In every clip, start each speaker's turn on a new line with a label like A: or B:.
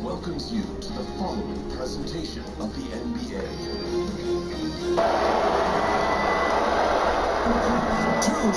A: welcomes you to the following presentation of the NBA. Two.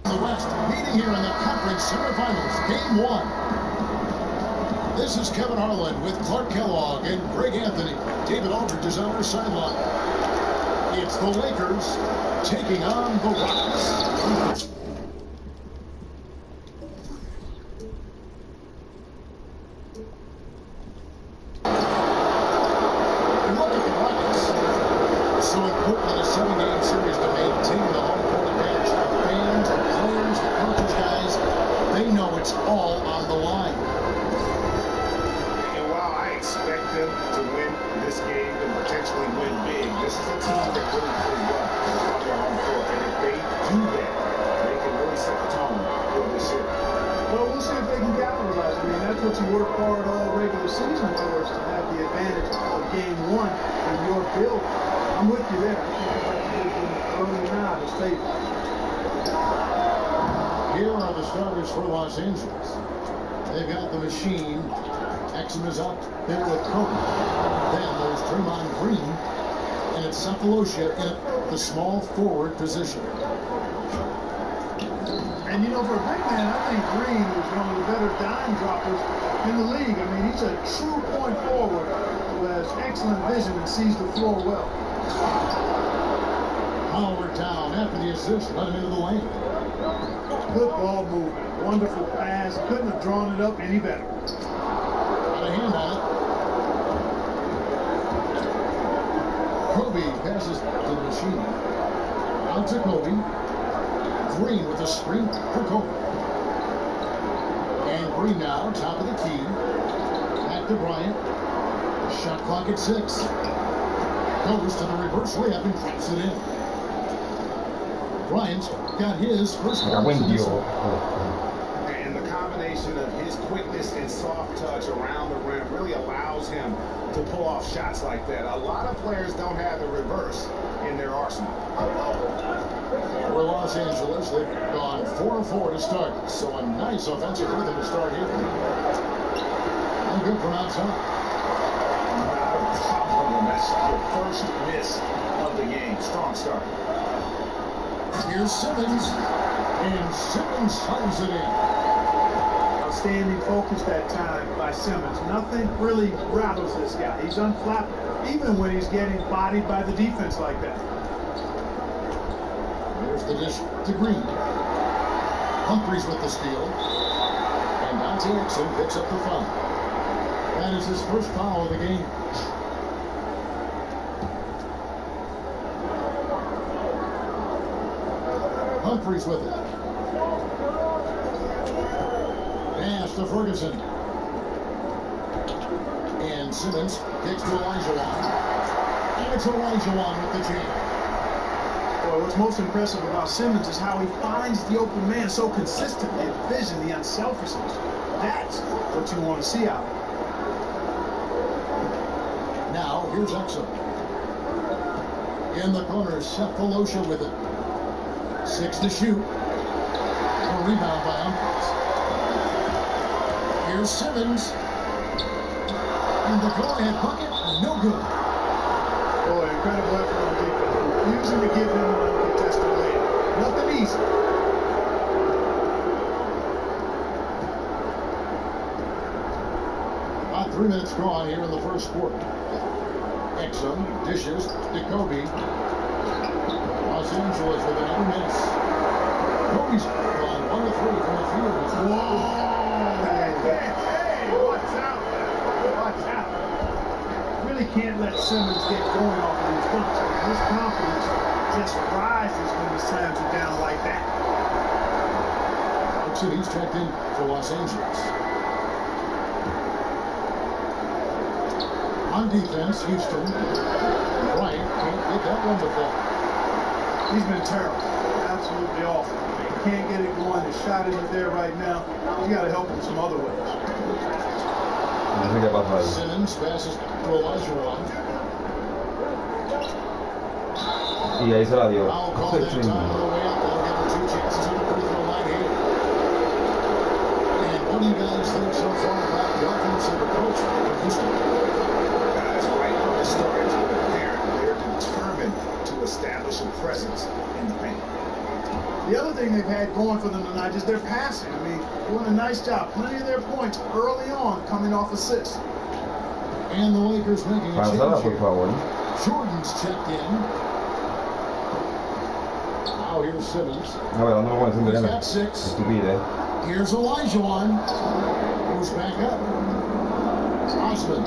B: The West meeting here in the conference semifinals, game one. This is Kevin Harlan with Clark Kellogg and Greg Anthony. David Aldridge is on our sideline. It's the Lakers taking on the Rockets. Look at the Rockets. So important in a 7-game series to maintain the home court advantage. The fans, the players, the coaches, guys, they know it's all on the line.
C: And while I expect them to win this game and potentially win big, this is a team that really plays well on their home court. And if they do that, they can really set the tone for this year.
D: Well, we'll see if they can capitalize. I mean, that's what you work hard all regular season towards, to have the advantage of game one in your build. I'm with you there. I think early now to stay.
B: Here are the starters for Los Angeles. They've got the machine. Exum is up there with Kobe. Then there's Draymond Green. And it's Cephalosha in the small forward position.
D: And, you know, for a big man, I think Green is one of the better dime droppers in the league. I mean, he's a true point forward who has excellent vision and sees the floor well.
B: Howard down after the assist, let him into the lane.
D: Good ball movement. Wonderful pass. Couldn't have drawn it up any better.
B: Got a hand on it. Kobe passes to the machine. Out to Kobe. Green with a screen for Kobe. And Green now, top of the key. Back to Bryant. Shot clock at 6. Goes to the reverse layup and drops it in. Bryant got his first
E: And
C: the combination of his quickness and soft touch around the rim really allows him to pull off shots like that. A lot of players don't have the reverse in their arsenal.
B: For Los Angeles, they've gone 4-4 to start. So a nice offensive rhythm to start here. And good from outside.
C: Not a problem. That's the first miss of the game. Strong start.
B: Here's Simmons. And Simmons ties it in.
D: Outstanding focus that time by Simmons. Nothing really rattles this guy. He's unflappable, even when he's getting bodied by the defense like that.
B: There's the dish to Green. Humphries with the steal. And Dante Exum picks up the foul. That is his first foul of the game. Humphries with it. Pass to Ferguson. And Simmons kicks to Elijah Wan. And it's Elijah Wan with the jam.
D: Boy, what's most impressive about Simmons is how he finds the open man so consistently. The vision, the unselfishness. That's what you want to see out of him.
B: Now, here's Exum. In the corner, Cephalosha with it. 6 to shoot. A rebound by Humphries. Here's Simmons. And the go-ahead bucket, no good.
D: Boy, incredible effort on defense. Refusing to give him an uncontested lead. Nothing easy.
B: About 3 minutes gone here in the first quarter. Exum dishes to Kobe. Los Angeles with another miss. Kobe's gone 1 of 3 from the field. Whoa!
D: Hey, watch out. Watch out. Really can't let Simmons get going off of these dunks. I mean, his confidence just rises when he slams it down like that.
B: Looks like he's checked in for Los Angeles. On defense, Houston. Bryant can't get that one to fall.
D: He's been terrible. Absolutely awful. He can't get it going. His shot isn't there right now. You got to help him some other ways.
B: Simmons passes to Elijah Ronda.
E: Y ahí se la dio.
B: Foul call that time on the way up. They'll get the 2 chances on the free throw line here. And what do you guys think so far about the offensive approach for Houston?
C: Guys, right from the start, it's been apparent they're determined to establish a presence in the paint.
D: The other thing they've had going for them tonight is their passing. I mean, doing a nice job. Plenty of their points early on coming off assists.
B: And the Lakers making a change here. Jordan's checked in. Now here's Simmons. He's got 6. Here's Elijah who's back up. Osmond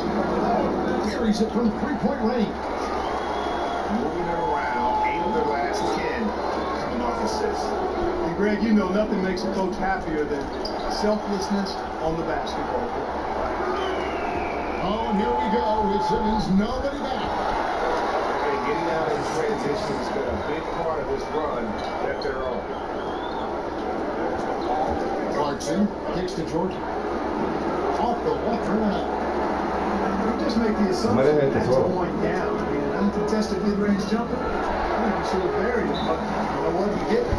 B: carries it from 3-point range.
C: Moving it around, 8 of their last 10 coming off assists.
D: And Greg, you know nothing makes a coach happier than selflessness on the basketball court.
B: Oh, and here we go with Simmons, nobody back.
C: Okay, getting out in transition has been a big part of this run that they're on.
B: Clarkson kicks to Jordan. Off the walk out.
D: You just make the assumption that's going down. I mean, an uncontested mid-range jumper, I think you should have buried him, but you know what, you get it.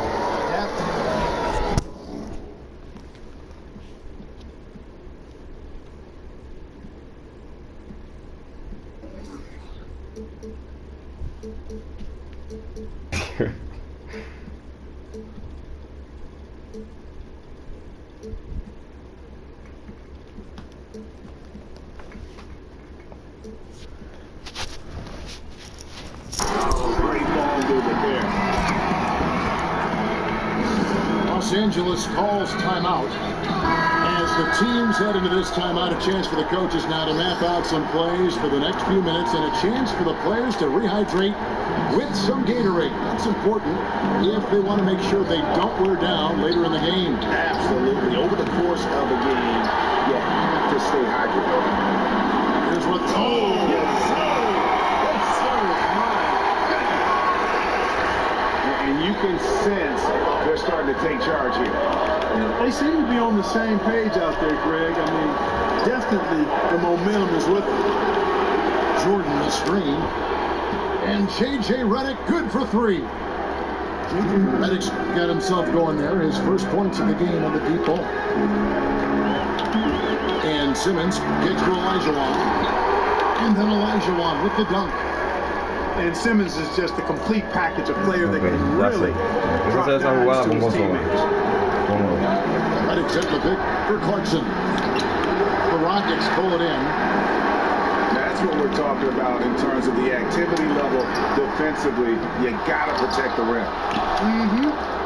B: Los Angeles calls timeout. As the teams head into this timeout, a chance for the coaches now to map out some plays for the next few minutes and a chance for the players to rehydrate with some Gatorade. That's important if they want to make sure they don't wear down later in the game.
C: Absolutely. Over the course of the game, you have to stay hydrated.
B: Here's what...
C: And you can sense they're starting to take charge here.
D: You know, they seem to be on the same page out there, Greg. I mean, definitely the momentum is with them.
B: Jordan the screen. And J.J. Redick good for 3. Redick's got himself going there. His first points of the game on the deep ball. And Simmons gets to Elijah. And then Elijah with the dunk.
D: And Simmons is just a complete package of player that can really drop dimes to his teammates.
B: Redick set the pick for Clarkson. The Rockets pull it in.
C: That's what we're talking about in terms of the activity level defensively. You got to protect the rim.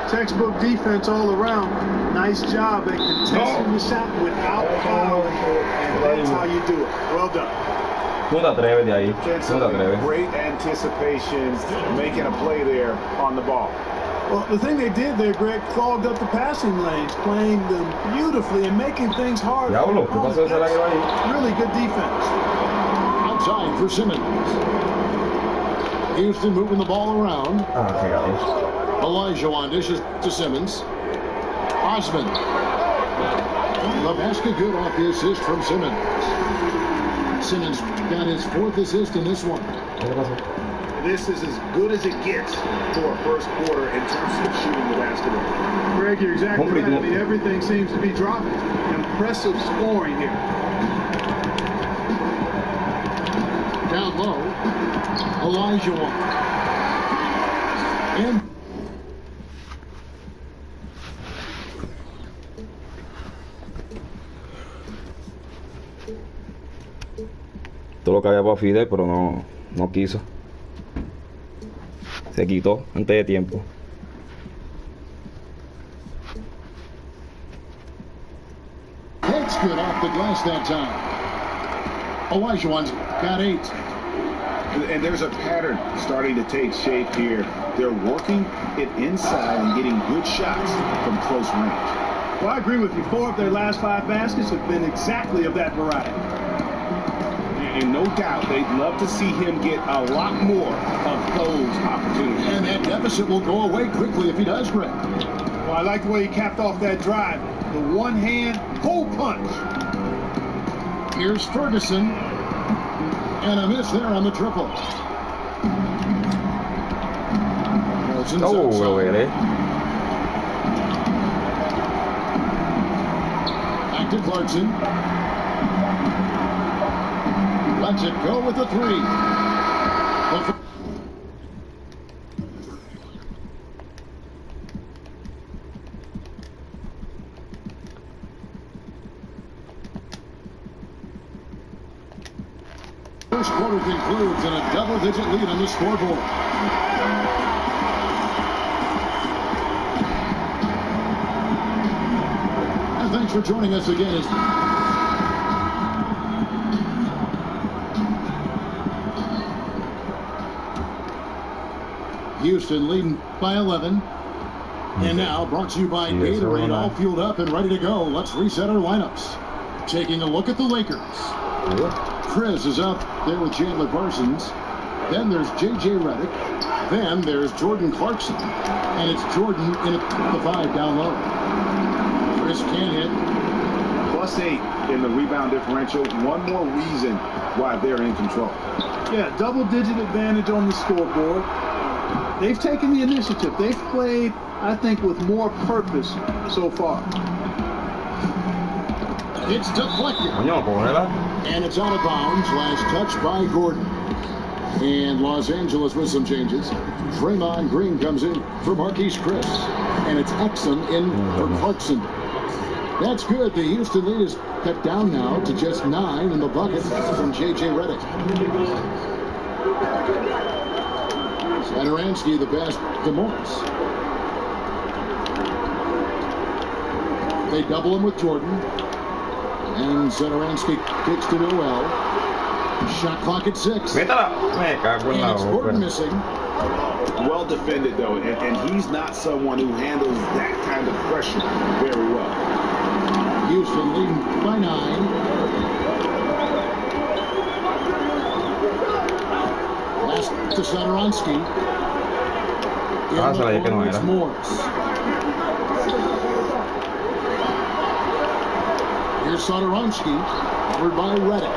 D: Textbook defense all around. Nice job at contesting the shot without fouling. And that's how you do it. Well done.
E: No te atreves de ahí. No te atreves.
C: Great anticipation, making a play there on the ball.
D: Well, the thing they did there, Greg, clogged up the passing lanes, playing them beautifully and making things hard.
E: Diablo, ¿qué pasó ese laguero ahí?
D: Really good defense.
B: Outside for Simmons. Houston moving the ball around. Elijah dishes to Simmons. Osmond. The basket good off the assist from Simmons. Simmons got his 4th assist in this one.
C: This is as good as it gets for a first quarter in terms of shooting the basketball.
D: Greg, you're exactly right. I mean, everything seems to be dropping. Impressive scoring here.
B: Down low. Elijah one. And
E: Todo lo que había para Fidel, pero no quiso. Se quitó antes de tiempo.
B: That's good off the glass that time. Elijah one's got 8.
C: And there's a pattern starting to take shape here. They're working it inside and getting good shots from close range.
D: Well, I agree with you. 4 of their last 5 baskets have been exactly of that variety.
C: And no doubt they'd love to see him get a lot more of those opportunities.
B: And that deficit will go away quickly if he does, Greg.
D: Well, I like the way he capped off that drive. The one-hand hole punch.
B: Here's Ferguson. And a miss there on the triple.
E: Lo veré.
B: Back to Clarkson. Lets it go with the 3. First quarter concludes in a double-digit lead on the scoreboard. And thanks for joining us again. Houston leading by 11. And now brought to you by Gatorade, all fueled up and ready to go. Let's reset our lineups. Taking a look at the Lakers. Chris is out there with Chandler Parsons. Then there's J.J. Redick. Then there's Jordan Clarkson. And it's Jordan in at the 5 down low. Chris can't hit.
C: +8 in the rebound differential. One more reason why they're in control.
D: Yeah, double-digit advantage on the scoreboard. They've taken the initiative. They've played, I think, with more purpose so far.
B: It's deflected. And it's out of bounds. Last touch by Gordon. And Los Angeles with some changes. Draymond Green comes in for Marquise Chris. And it's Exum in for Clarkson. That's good. The Houston lead is cut down now to just 9 in the bucket from J.J. Redick. Sadaransky the best to Morris. They double him with Jordan. And Sadaransky kicks to Noel. Shot clock at 6. And it's Gordon missing.
C: Well defended, though, and he's not someone who handles that kind of pressure very well.
B: Houston leading by 9. Last to Sadaransky. It's Morris. Here's Sadaransky, covered by Redick.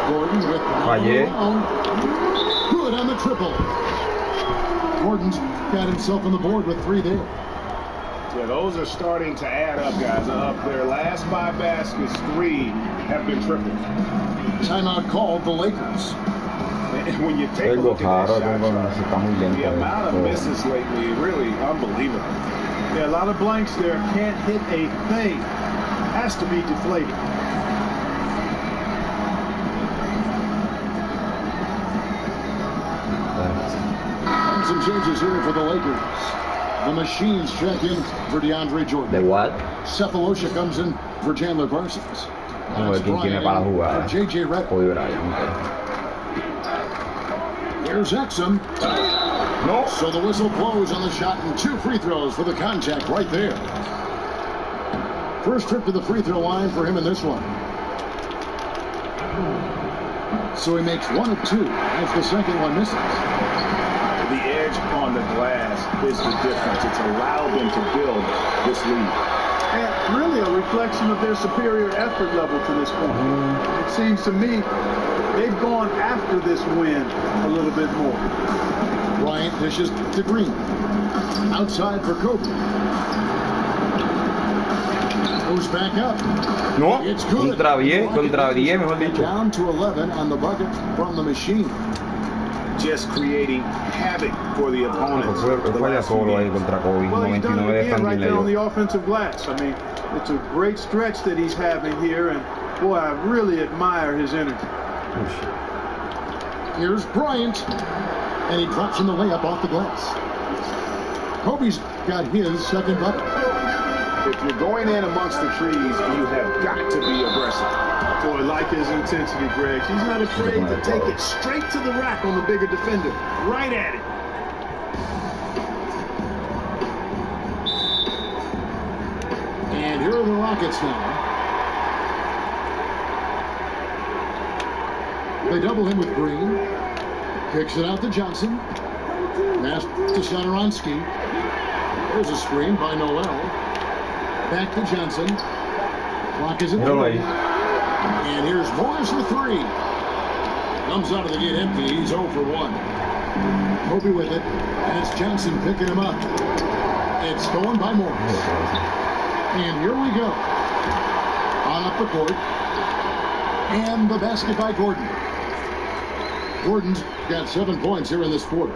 B: Gordon with good on the triple. Gordon's got himself on the board with 3 there.
C: Yeah, those are starting to add up, guys. Of their last 5 baskets, 3 have been tripled.
B: Timeout called the Lakers.
C: And when you take a look at that shot, the amount of misses lately, really unbelievable.
D: Yeah, a lot of blanks there. Can't hit a thing. Has to be deflated.
B: And some changes here for the Lakers. The Machines check in for DeAndre Jordan.
E: ¿De what?
B: Cephalosha comes in for Chandler Parsons.
E: Vamos a ver quién tiene para la jugada.
B: J.J. Redick.
E: Hoy Brian.
B: Here's Exum.
E: No.
B: So the whistle blows on the shot and 2 free throws for the contact right there. First trip to the free throw line for him in this one. So he makes 1 of 2 as the second one misses.
C: The edge on the glass is the difference. It's allowed them to build this lead.
D: And really a reflection of their superior effort level to this point. It seems to me they've gone after this win a little bit more.
B: Bryant dishes to Green. Outside for Kobe. Goes back up.
E: No,
B: It's good.
E: contra 10, mejor dicho.
B: Down to 11 on the bucket from the machine.
C: Just creating havoc for the opponent.
E: Falla solo ahí contra Kobe.
D: Well, he's done
E: 99
D: it
E: de
D: again right there on
E: standing
D: the offensive glass. I mean, it's a great stretch that he's having here, and boy, I really admire his energy.
B: Here's Bryant, and he drops in the layup off the glass. Kobe's got his second bucket.
C: If you're going in amongst the trees, you have got to be aggressive.
D: Boy, like his intensity, Greg. He's not afraid to take it straight to the rack on the bigger defender. Right at it.
B: And here are the Rockets now. They double him with Green. Kicks it out to Johnson. Pass to Shadaransky. There's a screen by Noel. Back to Johnson. Clock is at 3. And here's Morris with 3. Comes out of the gate empty. He's 0 for 1. Kobe with it. That's Johnson picking him up. It's stolen by Morris. And here we go. On up the court. And the basket by Gordon. Gordon's got 7 points here in this quarter.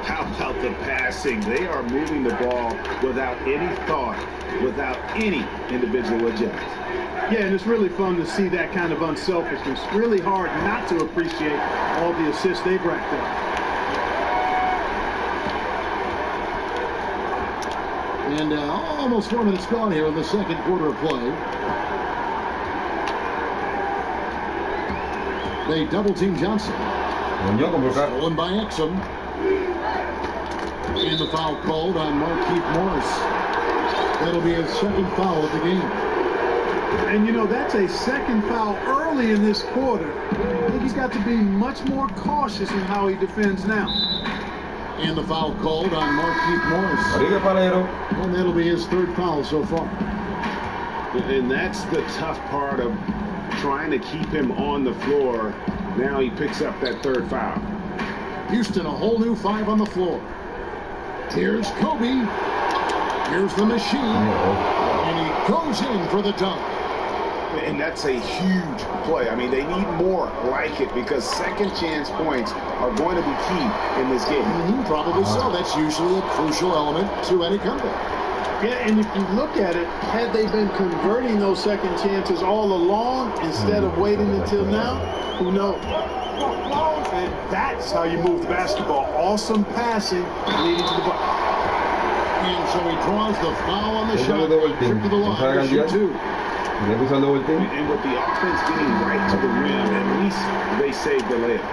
C: How about the passing? They are moving the ball without any thought, without any individual adjustment.
D: Yeah, and it's really fun to see that kind of unselfishness. Really hard not to appreciate all the assists they've racked up.
B: And almost 4 minutes gone here in the second quarter of play. They double-team Johnson. Stolen by Exum. And the foul called on Markieff Morris. That'll be his second foul of the game.
D: And, you know, that's a second foul early in this quarter. I think he's got to be much more cautious in how he defends now.
B: And the foul called on Markieff Morris. And that'll be his third foul so far.
C: And that's the tough part of trying to keep him on the floor. Now he picks up that third foul.
B: Houston, a whole new 5 on the floor. Here's Kobe. Here's the machine. And he goes in for the dunk.
C: And that's a huge play. I mean, they need more like it because second chance points are going to be key in this game.
B: Probably so. That's usually a crucial element to any comeback.
D: Yeah, and if you look at it, had they been converting those second chances all along instead of waiting until now, who knows? And that's how you move the basketball. Awesome passing leading to the bucket.
B: And so he draws the foul on the shot. Trip to the line. Shoot 2.
C: And with the offense getting right to the rim, at least they saved the layup.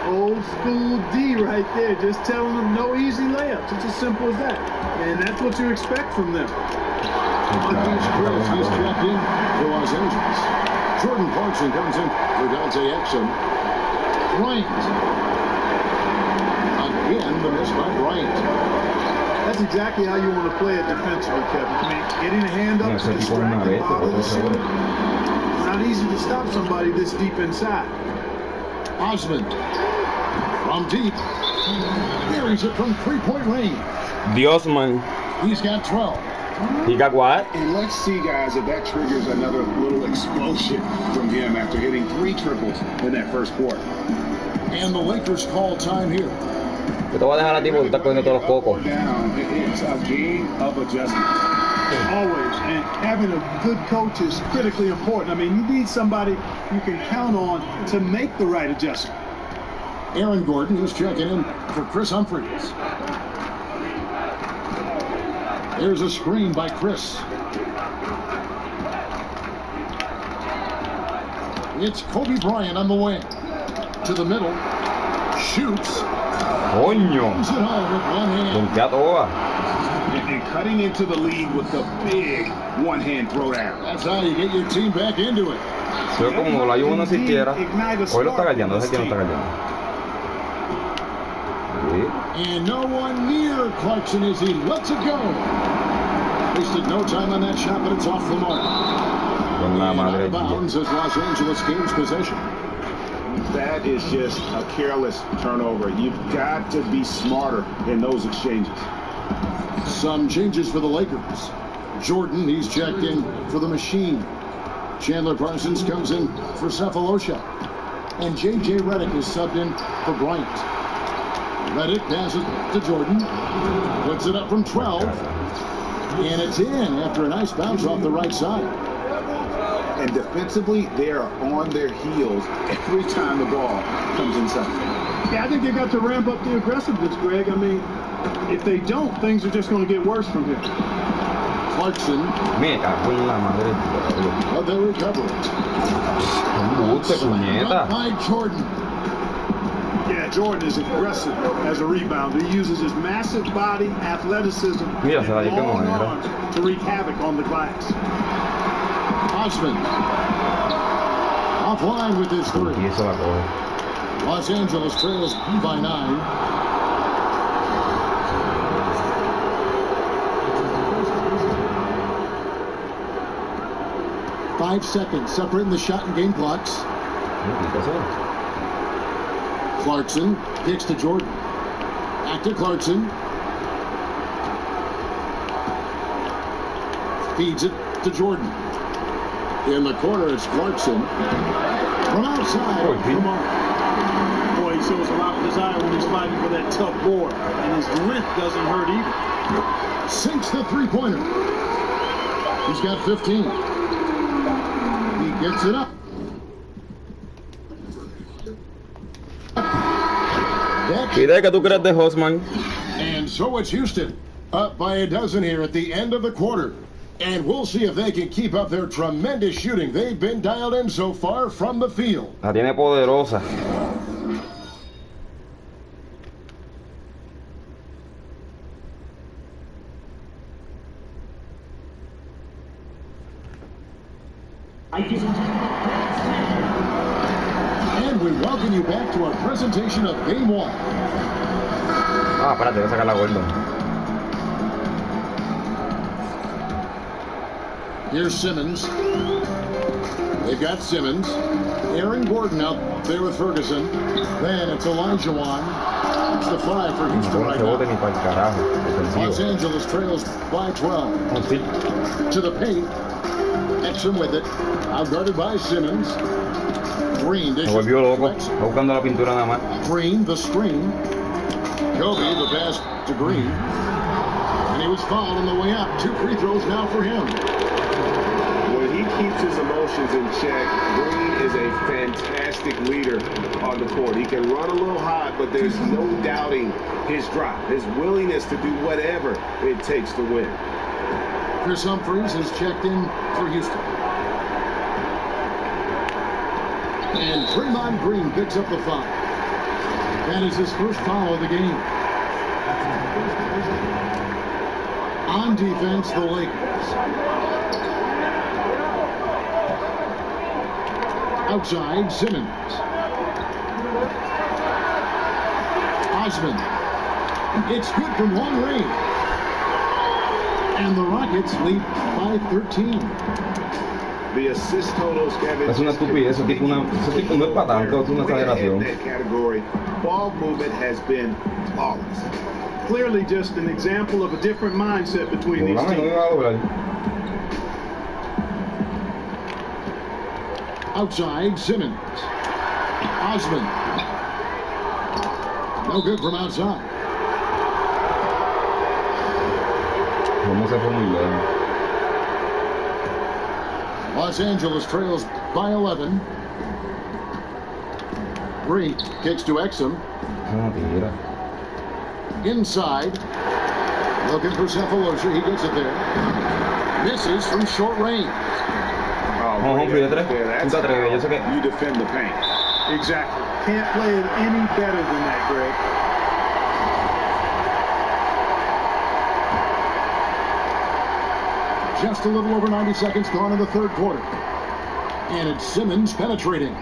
D: Old school D right there, just telling them no easy layups. It's as simple as that. And that's what you expect from them.
B: He's checked in for Los Angeles. Jordan Clarkson comes in for Dante Exum. Bryant. Again, the miss by Bryant.
D: That's exactly how you want to play it defensively, Kevin. I mean, getting a hand up to distract the ball of the shooter. It's not easy to stop somebody this deep inside.
B: Osmond from deep. Buries it from 3-point range.
E: Dios, man.
B: He's got 12.
E: He got what?
C: And let's see, guys, if that triggers another little explosion from him after hitting 3 triples in that first quarter.
B: And the Lakers call time here.
E: Yo te voy a dejar a ti porque estás cogiendo todos los cocos.
C: It's a game of adjustment.
D: Always. And having a good coach is critically important. I mean, you need somebody you can count on to make the right adjustment.
B: Aaron Gordon is checking in for Chris Humphries. There's a screen by Chris. It's Kobe Bryant on the wing. To the middle. Shoots.
E: Coño.
B: Comes it home with one hand.
E: Donkea toda.
C: And cutting into the lead with the big one-hand throwdown.
B: That's how you get your team back into it.
E: Se ve como la ayuda no siquiera. Hoy lo está galleando, ese que no está galleando.
B: And no one near Clarkson as he lets it go. Wasted no time on that shot, but it's off the mark. And out of bounds as Los Angeles gains possession.
C: That is just a careless turnover. You've got to be smarter in those exchanges.
B: Some changes for the Lakers. Jordan, he's checked in for the machine. Chandler Parsons comes in for Cephalosha. And J.J. Redick is subbed in for Bryant. Redick passes to Jordan. Puts it up from 12. And it's in after a nice bounce off the right side.
C: And defensively, they are on their heels every time the ball comes inside.
D: Yeah, I think they've got to ramp up the aggressiveness, Greg. I mean, if they don't, things are just going to get worse from here.
B: Clarkson.
E: Me cago en la madre.
B: But they recover it. Up by Jordan.
D: Yeah, Jordan is aggressive as a rebounder. He uses his massive body, athleticism,
E: Mira, se la
D: and
E: dio
D: long
E: como era.
D: arms to wreak havoc on the glass.
B: Osman. Offline with his three.
E: Y eso la coge.
B: Los Angeles trails by 9. Five seconds separating the shot and game clocks. Clarkson kicks to Jordan. Back to Clarkson. Feeds it to Jordan. In the corner, it's Clarkson. From outside.
D: Boy, he shows a lot of desire when he's fighting for that tough board. And his length doesn't hurt either.
B: Sinks the three-pointer. He's got 15. He gets it up.
E: Fidel, ¿qué tú crees de Hosman?
B: And so it's Houston, up by a dozen here at the end of the quarter. And we'll see if they can keep up their tremendous shooting they've been dialed in so far from the field.
E: La tiene poderosa.
B: And we welcome you back to our presentation of Game 1.
E: Ah, espérate, voy a sacar la Gordon.
B: Here's Simmons. They've got Simmons. Aaron Gordon out there with Ferguson. Then it's Elijah Wan. It's the 5 for Houston
E: No
B: right
E: se bote
B: now.
E: ni para el carajo.
B: Los
E: Defensivo.
B: Angeles trails by 12.
E: Oh, sí.
B: To the paint. Exum with it. Outguarded by Simmons. Green
E: Me
B: dishes
E: volvió loco.
B: to Exum.
E: Está buscando la pintura nada más.
B: Green, the screen. Kobe, the pass to Green. And he was fouled on the way up. 2 free throws now for him.
C: When he keeps his emotions in check, Green is a fantastic leader on the court. He can run a little hot, but there's no doubting his drive, his willingness to do whatever it takes to win.
B: Chris Humphries has checked in for Houston. And Draymond Green picks up the foul. That is his first foul of the game. On defense, the Lakers. Outside, Simmons. Osman. It's good from long range. And the Rockets lead by 13.
C: The assist totals, Kevin.
E: Es una estupidez, ese tipo no es para tanto, es una exageración.
C: In that category, ball movement has been flawless.
D: Clearly just an example of a different mindset between these
E: No me
D: teams.
E: iba a doblar.
B: Outside, Simmons. Osman. No good from outside.
E: Cómo se fue muy lejos.
B: Los Angeles trails by 11. Green kicks to Exum.
E: Es una tira.
B: Inside. Looking for Cephalosha. He gets it there. Misses from short range.
E: Vamos, Humphrey, de tres.
C: That's
E: Tú te atreves, yo sé que...
C: how you defend the paint.
D: Exactly. Can't play it any better than that, Greg.
B: Just a little over 90 seconds gone in the third quarter. And it's Simmons penetrating.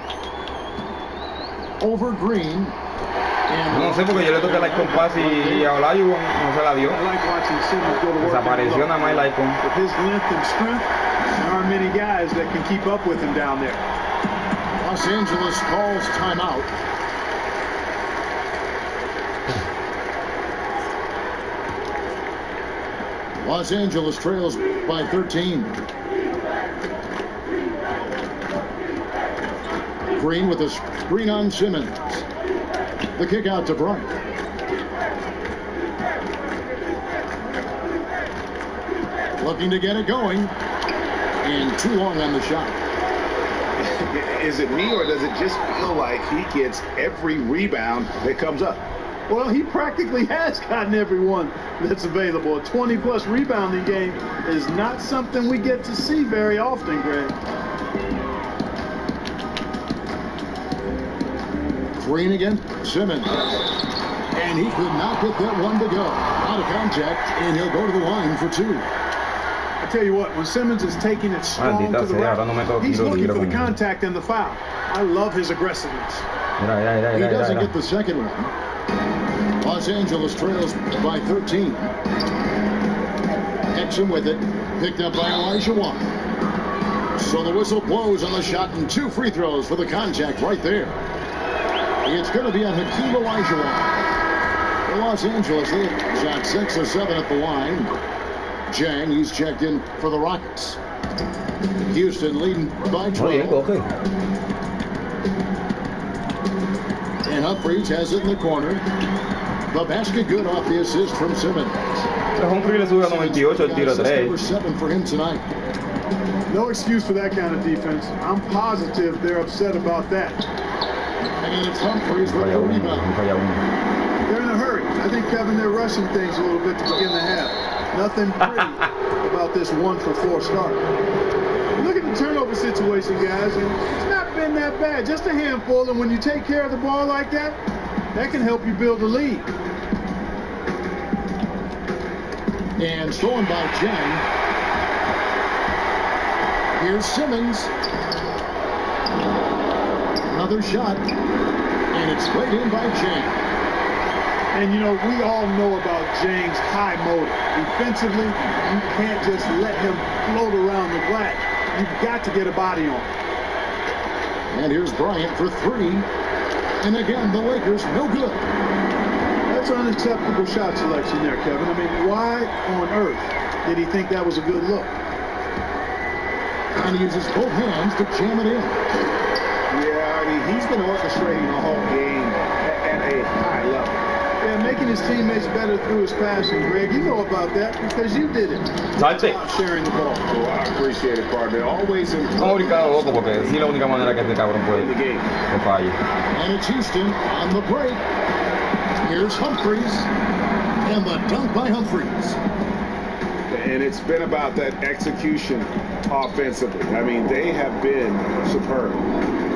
B: Over Green. And
E: No sé porque yo le toqué el icon pass y a Olajuwon no se la dio.
D: I like watching Simmons go to work.
E: Desapareció nada más el icon.
D: With his length and strength, there aren't many guys that can keep up with him down there.
B: Los Angeles calls timeout. Los Angeles trails by 13. Green with a screen on Simmons. The kick out to Bryant. Looking to get it going. And too long on the shot.
C: Is it me, or does it just feel like he gets every rebound that comes up?
D: Well, he practically has gotten everyone that's available. A 20-plus rebounding game is not something we get to see very often, Greg.
B: Green again, Simmons. And he could not get that one to go. Out of contact, and he'll go to the line for two.
D: I tell you what, when Simmons is taking it strong to the rack, he's looking for the contact and the foul. I love his aggressiveness.
B: He doesn't get the second one. Los Angeles trails by 13. Exum with it. Picked up by Elijah Wan. So the whistle blows on the shot, and 2 free throws for the contact right there. It's going to be on Hakeem Olajuwon. For Los Angeles, they shot 6 or 7 at the line. Jang, he's checked in for the Rockets. Houston leading by 12. And Humphries has it in the corner. The basket good off the assist from Simmons.
E: Humphries le sube a 98 el tiro 3.
B: Number 7 for him tonight.
D: No excuse for that kind of defense. I'm positive they're upset about that.
B: And it's Humphries with the rebound.
D: They're in a hurry. I think, Kevin, they're rushing things a little bit to begin the half. Nothing pretty about this 1-for-4 start. Look at the turnover situation, guys, and it's not been that bad. Just a handful, and when you take care of the ball like that, that can help you build a lead.
B: And stolen by Jang. Here's Simmons. Another shot, and it's laid in by Jang.
D: And, you know, we all know about Jang's high motor. Defensively, you can't just let him float around the glass. You've got to get a body on him.
B: And here's Bryant for 3. And again, the Lakers, no good.
D: That's an unacceptable shot selection there, Kevin. I mean, why on earth did he think that was a good look?
B: And he uses both hands to jam it in.
C: Yeah, I mean, he's been orchestrating the whole game at a high level.
D: Yeah, making his teammates better through his passing, Greg. You know about that because you did it.
E: Salte.
D: Sharing the ball.
C: Well, I appreciate it, partner. Always
E: Vamos a brincar loco porque sí, la única manera que este cabrón puede que falle.
B: And it's Houston on the break. Here's Humphries. And the dunk by Humphries.
C: And it's been about that execution offensively. I mean, they have been superb.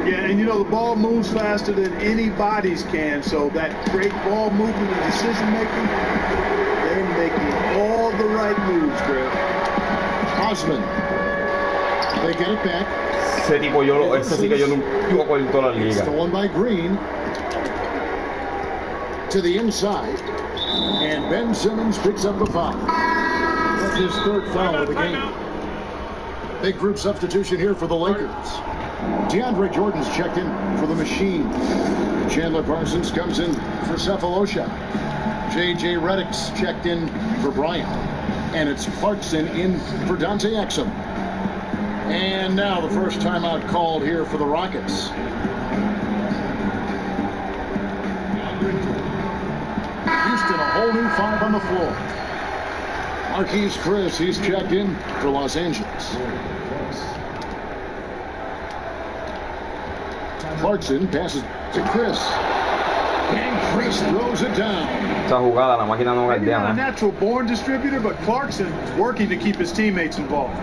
D: Yeah, and you know, the ball moves faster than any bodies can, so that great ball movement and decision making, they're making all the right moves, Greg.
B: Osman. They get it back.
E: Ese tipo, ese sí que yo nunca con toda la liga.
B: Stolen by Green. To the inside. And Ben Simmons picks up the foul. That's his 3rd foul of the game. Big group substitution here for the Lakers. DeAndre Jordan's checked in for the Machine. Chandler Parsons comes in for Cephalosha. J.J. Redick's checked in for Bryant. And it's Clarkson in for Dante Exum. And now the first timeout called here for the Rockets. Houston, a whole new 5 on the floor. Marquise Chris, he's checked in for Los Angeles. Clarkson passes to Chris. And Chris throws it down.
E: Esa jugada, la máquina no
D: Maybe not a
E: guardea.
D: natural born distributor, but Clarkson is working to keep his teammates involved.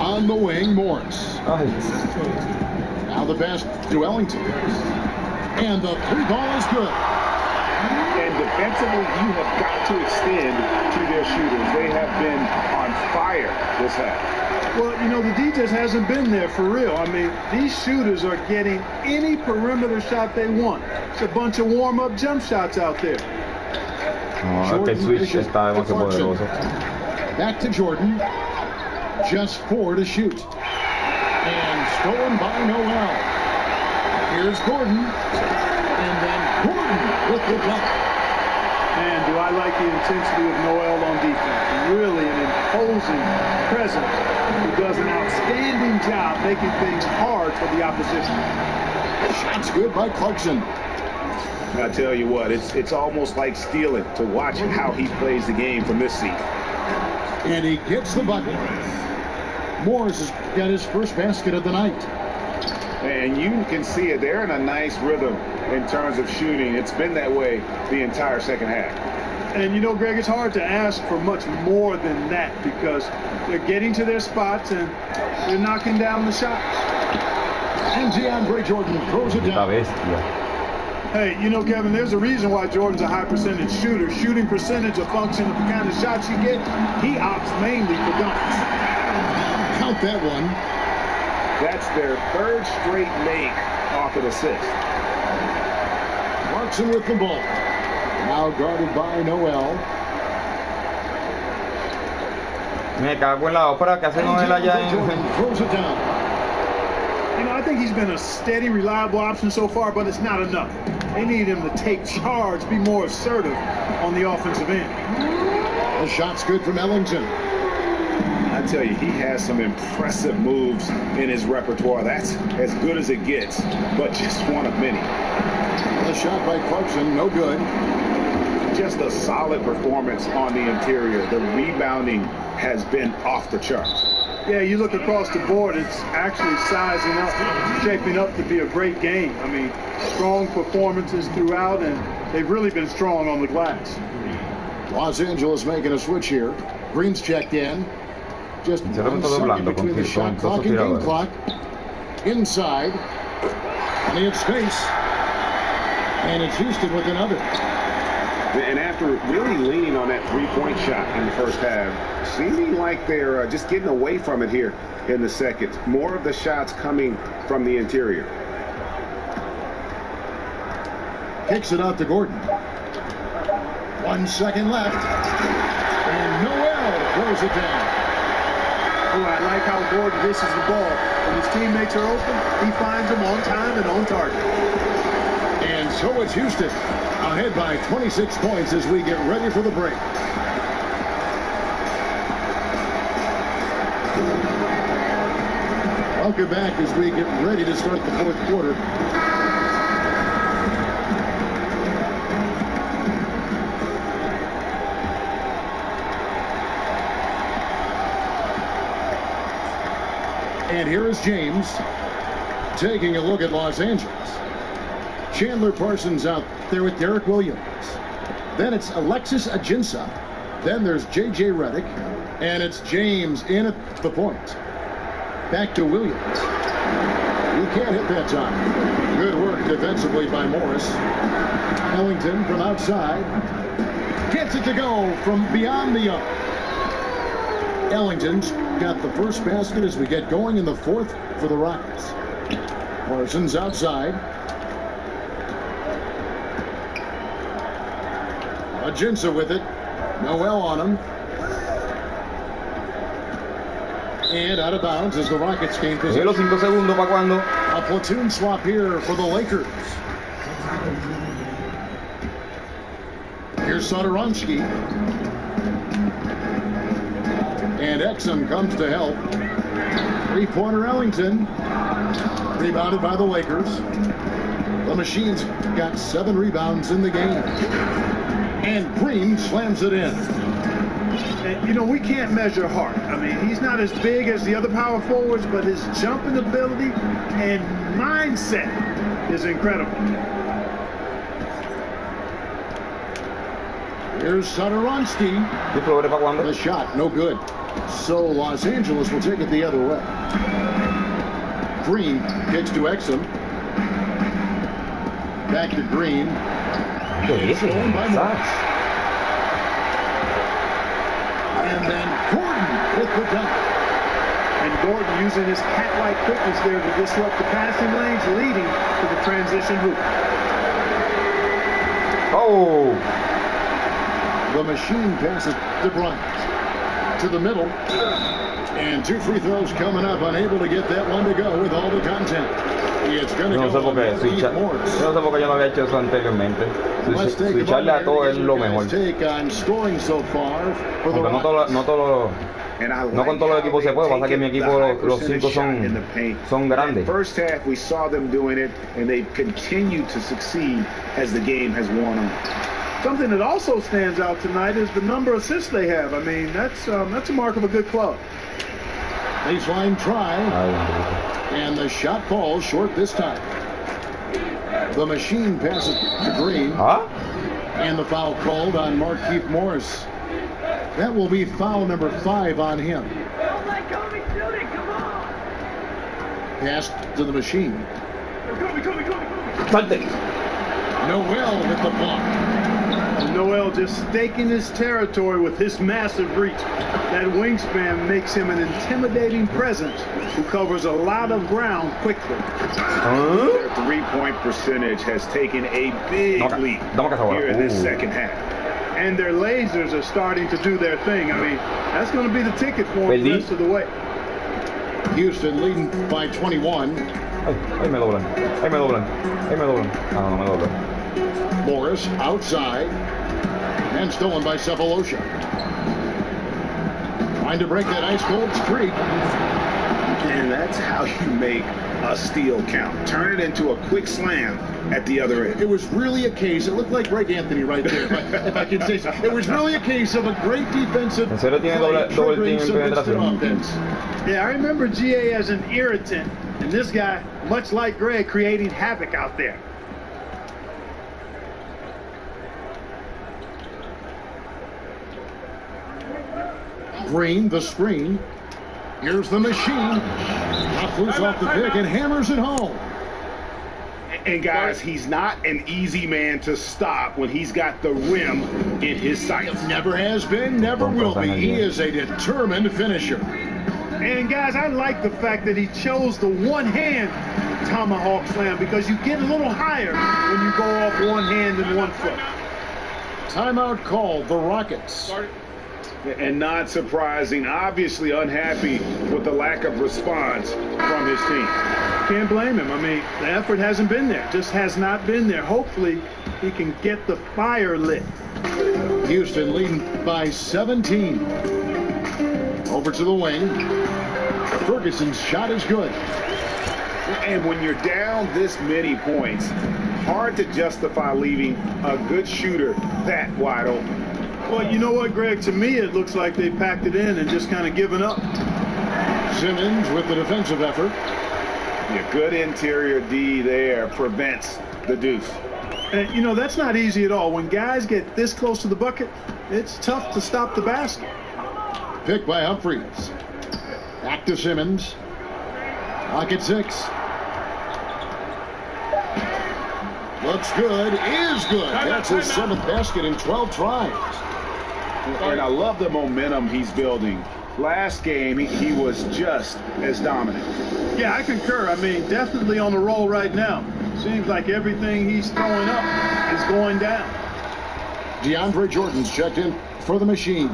B: On the wing, Morris. Now the pass to Ellington. And the 3 ball is good.
C: And defensively, you have got to extend to their shooters. They have been on fire this half.
D: Well, you know, the D just hasn't been there for real. I mean, these shooters are getting any perimeter shot they want. It's a bunch of warm-up jump shots out there.
E: No, que el switch está demasiado poderoso.
B: Back to Jordan. Just 4 to shoot. And stolen by Noel. Here's Gordon. And then Gordon with the dunk.
D: Man, do I like the intensity of Noel on defense. Really an imposing presence who does an outstanding job making things hard for the opposition.
B: Shot's good by Clarkson.
C: I tell you what, it's almost like stealing to watch how he plays the game from this seat.
B: And he gets the bucket. Morris has got his first basket of the night.
C: And you can see it. They're in a nice rhythm in terms of shooting. It's been that way the entire second half.
D: And you know, Greg, it's hard to ask for much more than that because they're getting to their spots and they're knocking down the shots.
B: And DeAndre Jordan throws it
E: Puta
B: down.
E: bestia.
D: Hey, you know, Kevin, there's a reason why Jordan's a high percentage shooter. Shooting percentage, a function of the kind of shots you get. He opts mainly for dunks.
B: Count that one.
C: That's their third straight make off of the sixth.
B: Clarkson with the ball. Now guarded by Noel.
E: Me cago en la ópera que hace Noel allá
B: Jordan
E: en...
B: throws it down.
D: You know, I think he's been a steady, reliable option so far, but it's not enough. They need him to take charge, be more assertive on the offensive end.
B: The shot's good from Ellington.
C: I tell you, he has some impressive moves in his repertoire. That's as good as it gets, but just one of many.
B: The shot by Clarkson, no good.
C: Just a solid performance on the interior. The rebounding has been off the charts.
D: Yeah, you look across the board, it's actually sizing up, shaping up to be a great game. I mean, strong performances throughout, and they've really been strong on the glass.
B: Los Angeles making a switch here. Green's checked in. Just
E: Se
B: 1
E: todo
B: second
E: blando
B: between
E: con
B: the shot
E: dos
B: clock and game
E: tiradores.
B: clock. Inside. And he had space. And it's Houston with another.
C: And after really leaning on that three-point shot in the first half, seeming like they're just getting away from it here in the second. More of the shots coming from the interior.
B: Kicks it out to Gordon. 1 second left. And Noel throws it down.
D: Oh, I like how Gordon dishes the ball. When his teammates are open, he finds them on time and on target.
B: And so it's Houston ahead by 26 points as we get ready for the break. Welcome back as we get ready to start the fourth quarter. And here is James taking a look at Los Angeles. Chandler Parsons out there with Derek Williams. Then it's Alexis Ajinça. Then there's J.J. Redick. And it's James in at the point. Back to Williams. He can't hit that time. Good work defensively by Morris. Ellington from outside. Gets it to go from beyond the arc. Ellington's got the first basket as we get going in the fourth for the Rockets. Parsons outside. Ajinça with it. Noel on him. And out of bounds as the Rockets gain
E: Oye, los
B: possession.
E: 5 segundos para cuando.
B: A platoon swap here for the Lakers. Here's Satoransky. And Exum comes to help. Three-pointer Ellington. Rebounded by the Lakers. The Machines got 7 rebounds in the game. And Green slams it in.
D: And, you know, we can't measure heart. I mean, he's not as big as the other power forwards, but his jumping ability and mindset is incredible.
B: Here's Satoransky.
E: ¿Y sobre para cuando?
B: The shot, no good. So Los Angeles will take it the other way. Green kicks to Exum. Back to Green.
E: ¿Qué es eso?
B: Stolen by
E: Sax.
B: Morris. And then Gordon with the dunk.
D: And Gordon using his hat-like quickness there to disrupt the passing lanes, leading to the transition hoop.
E: Oh!
B: The Machine passes to Bryant. To the middle. And 2 free throws coming up, unable to get that one to go with all the content. It's going to
E: Yo no sé
B: go
E: por qué
B: on Pete Morris.
E: yo no sé por qué yo no había hecho eso anteriormente.
B: Let's take a
E: Switcharle a todo es lo mejor.
B: take on scoring so far for the
E: Aunque no
B: Rockets.
E: No con todos los equipos se puede, pasa que mi equipo los 5 son grandes.
C: First half we saw them doing it, and they've continued to succeed as the game has worn on.
D: Something that also stands out tonight is the number of assists they have. I mean, that's a mark of a good club.
B: Baseline try, and the shot falls short this time. The machine passes to Green, and the foul called on Markieff Morris. That will be foul number 5 on him. Pass to the machine. Noel with the block.
D: And Noel just staking his territory with his massive reach. That wingspan makes him an intimidating presence who covers a lot of ground quickly.
C: Their three-point percentage has taken a big leap here in this second half.
D: And their lasers are starting to do their thing. I mean, that's going to be the ticket for them the rest of the way.
B: Houston leading by 21.
E: Ahí me doblan. No me doblan.
B: Morris outside. And stolen by Cephalosha. Trying to break that ice-cold streak.
C: And that's how you make a steal count. Turn it into a quick slam at the other end.
B: It was really a case, it looked like Greg Anthony right there, if I can say so. It was really a case of a great defensive
E: ¿En serio tiene doble team en penetración?
D: Yeah, I remember GA as an irritant, and this guy, much like Greg, creating havoc out there.
B: Green, the screen. Here's the machine. Off loose off the pick and hammers it home.
C: And guys, he's not an easy man to stop when he's got the rim in his sights.
B: Never has been, never will be. He is a determined finisher.
D: And guys, I like the fact that he chose the one-hand tomahawk slam because you get a little higher when you go off one hand and one foot.
B: Timeout called, the Rockets.
C: And not surprising, obviously unhappy with the lack of response from his team.
D: Can't blame him. I mean, the effort hasn't been there. Just has not been there. Hopefully, he can get the fire lit.
B: Houston leading by 17. Over to the wing. Ferguson's shot is good.
C: And when you're down this many points, hard to justify leaving a good shooter that wide open.
D: Well, you know what, Greg? To me, it looks like they packed it in and just kind of given up.
B: Simmons with the defensive effort.
C: Yeah, good interior D there prevents the deuce.
D: And, you know, that's not easy at all. When guys get this close to the bucket, it's tough to stop the basket.
B: Picked by Humphries. Back to Simmons. Clock at 6. Looks good, is good. That's his 7th basket in 12 tries.
C: And I love the momentum he's building. Last game, he was just as dominant.
D: Yeah, I concur. I mean, definitely on the roll right now. Seems like everything he's throwing up is going down.
B: DeAndre Jordan's checked in for the machine.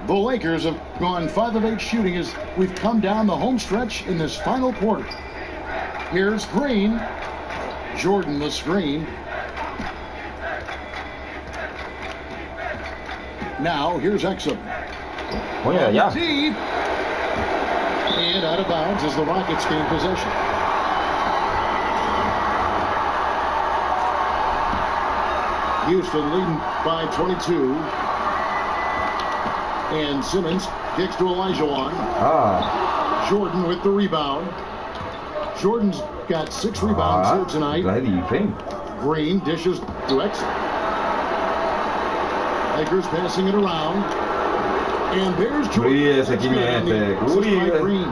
B: The Lakers have gone 5 of 8 shooting as we've come down the home stretch in this final quarter. Here's Green. Jordan the screen. Now here's Exum.
E: Oh yeah.
B: Deep. And out of bounds as the Rockets gain possession. Houston leading by 22. And Simmons kicks to Elijah. Jordan with the rebound. Jordan's got 6 rebounds here tonight. Green dishes to Exum. Lakers passing it around. And there's Jordan. Green.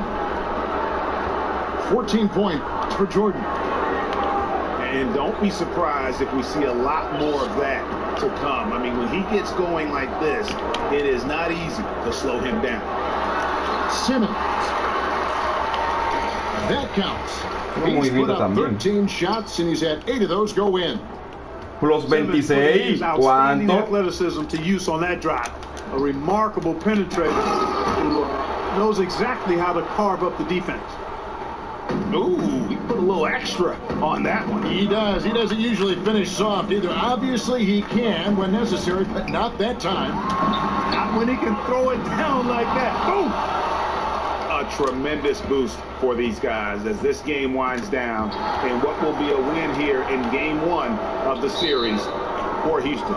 B: 14 points for Jordan.
C: And don't be surprised if we see a lot more of that to come. I mean, when he gets going like this, it is not easy to slow him down.
B: Simmons. That counts. He's put up 13 shots, and he's had 8 of those go in.
E: Plus 26.
D: Outstanding athleticism to use on that drive. a remarkable penetrator who knows exactly how to carve up the defense.
C: Ooh, he put a little extra on that one.
B: He does. He doesn't usually finish soft either. Obviously, he can when necessary, but not that time.
D: Not when he can throw it down like that. Boom!
C: A tremendous boost for these guys as this game winds down and what will be a win here in game 1 of the series for Houston.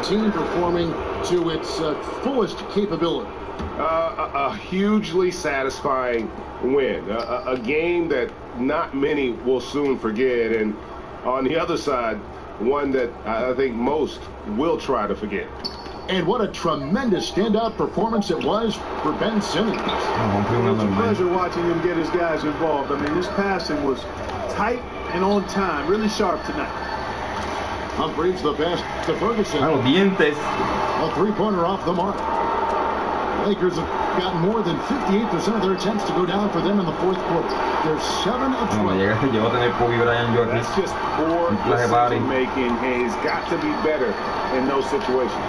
B: Team performing to its fullest capability.
C: A hugely satisfying win. A game that not many will soon forget, and on the other side, one that I think most will try to forget.
B: And what a tremendous standout performance it was for Ben Simmons.
D: It's a pleasure watching him get his guys involved. I mean, his passing was tight and on time, really sharp tonight.
B: Humphreys the pass to Ferguson.
E: A los dientes.
B: A three-pointer off the mark. Lakers have gotten more than 58% of their attempts to go down for them in the fourth quarter. They're 7 of 12.
E: Llegó a tener Kobe Bryant yo aquí.
C: That's just poor decision making. He's got to be better in those situations.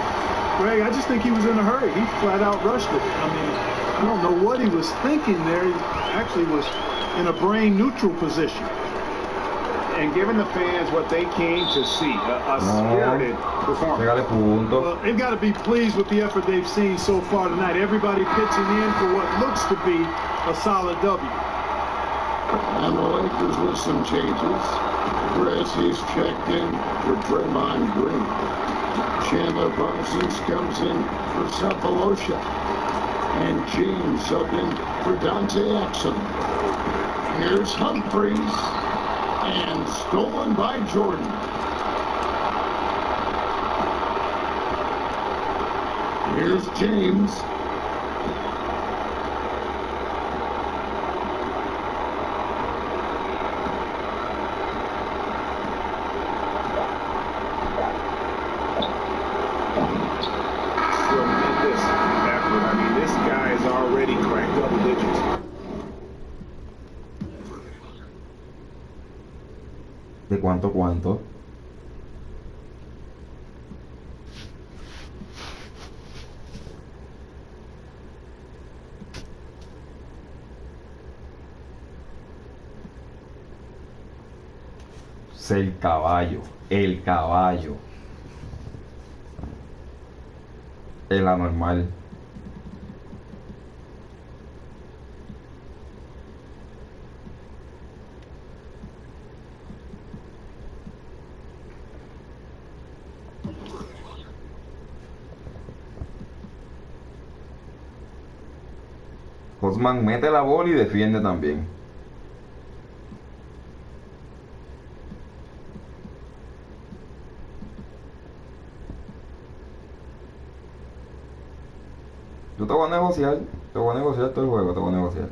D: Greg, I just think he was in a hurry. He flat out rushed it. I mean, I don't know what he was thinking there. He actually was in a brain neutral position.
C: And giving the fans what they came to see, a spirited performance.
D: Well, they've got to be pleased with the effort they've seen so far tonight. Everybody pitching in for what looks to be a solid W.
B: And the Lakers with some changes. Grassie's checked in for Draymond Green. Chandler Parsons comes in for Sapolosha. And James subbed in for Dante Exum. Here's Humphreys. And stolen by Jordan. Here's James.
C: Tremendous effort. I mean, this guy is already cracked double digits.
E: ¿De cuánto? El caballo. El anormal. Osman mete la bola y defiende también. Yo te voy a negociar todo el juego, te voy a negociar.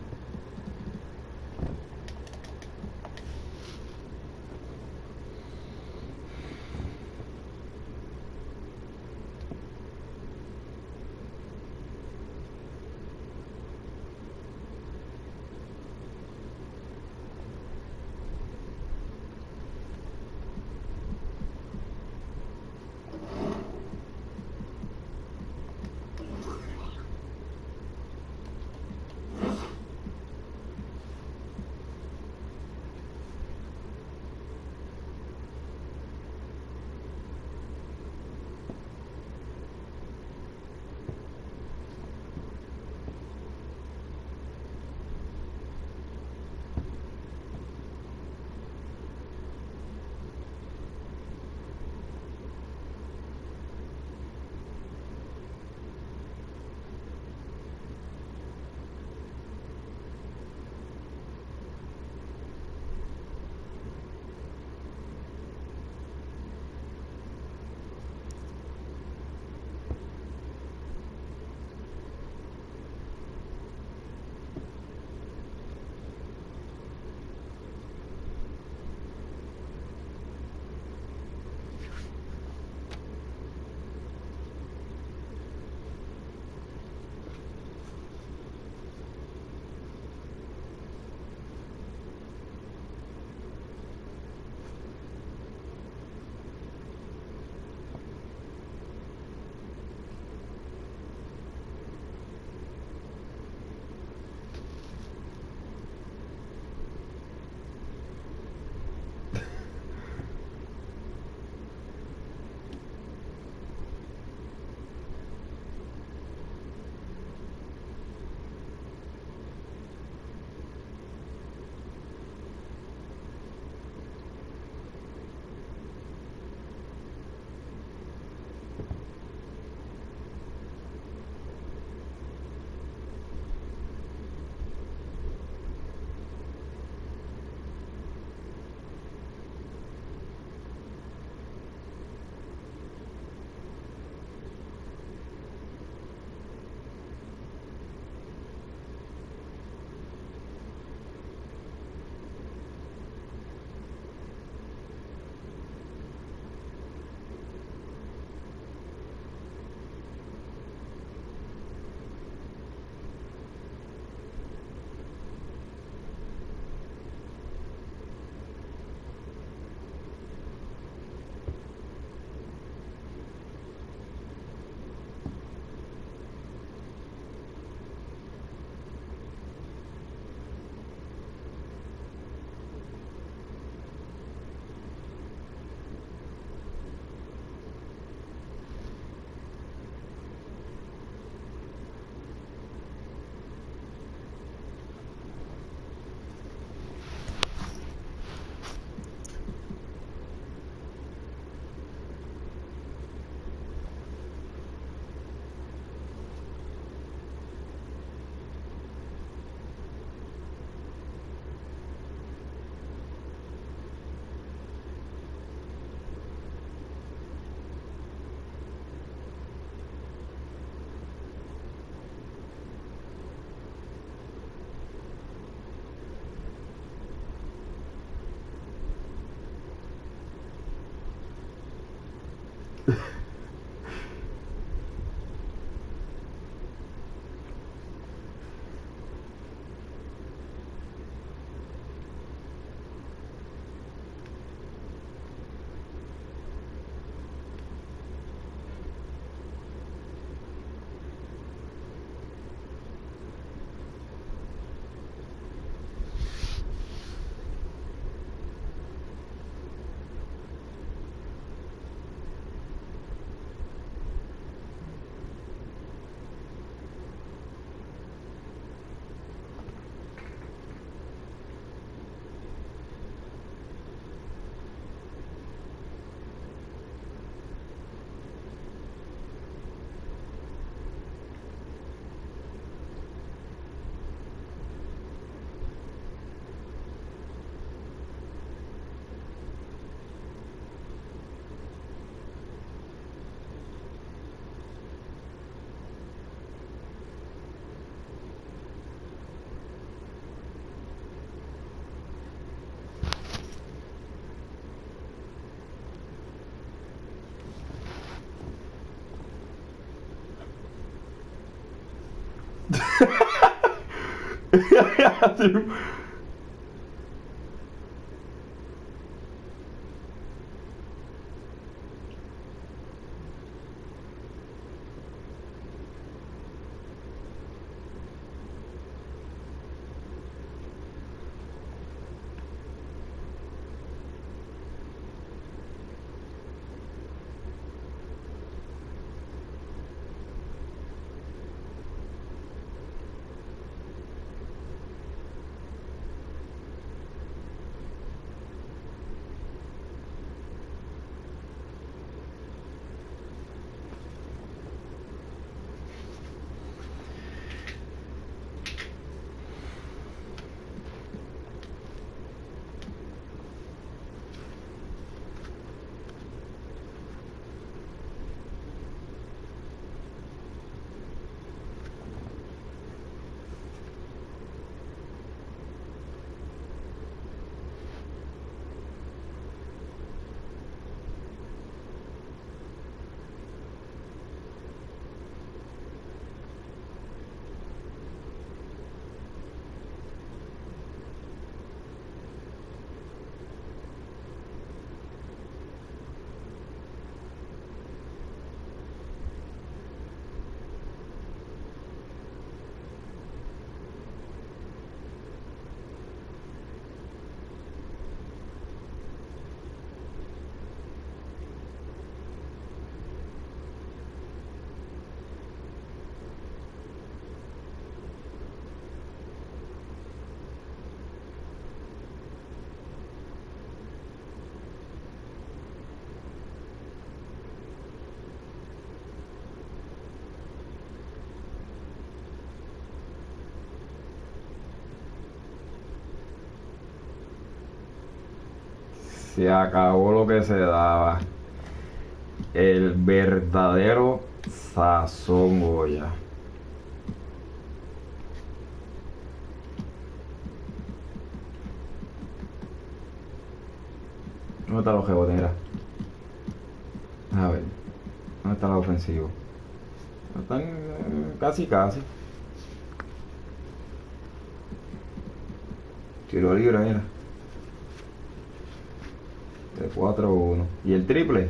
E: Se acabó lo que se daba. El verdadero sazón Goya. ¿Dónde están los rebotes? Mira. A ver. ¿Dónde está la ofensiva? Están casi. Tiro libre, mira. De 4-1. ¿Y el triple?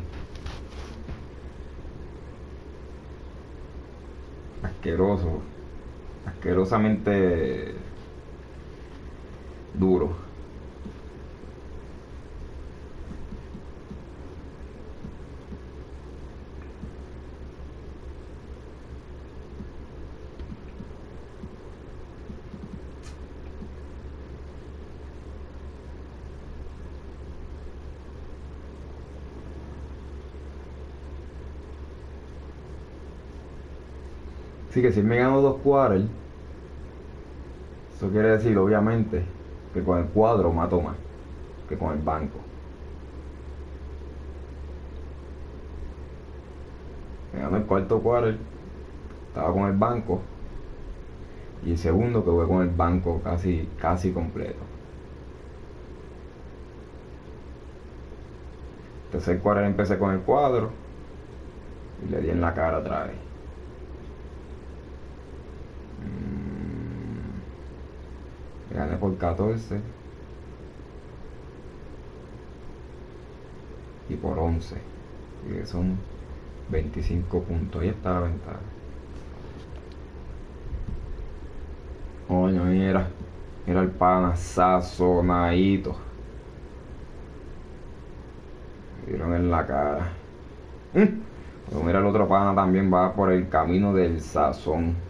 E: Asqueroso. Asquerosamente duro. Así que si me gano 2 quarters, eso quiere decir obviamente que con el cuadro mato más que con el banco. Me gano el cuarto quarter, estaba con el banco, y el segundo que voy con el banco casi completo. Tercer quarter empecé con el cuadro, Y le di en la cara otra vez. Le gané por 14. Y por 11. Y que son 25 puntos. Ahí está la ventaja. Coño, mira. Mira el pana sazonadito. Me dieron en la cara. Pero mira, el otro pana también va por el camino del sazón.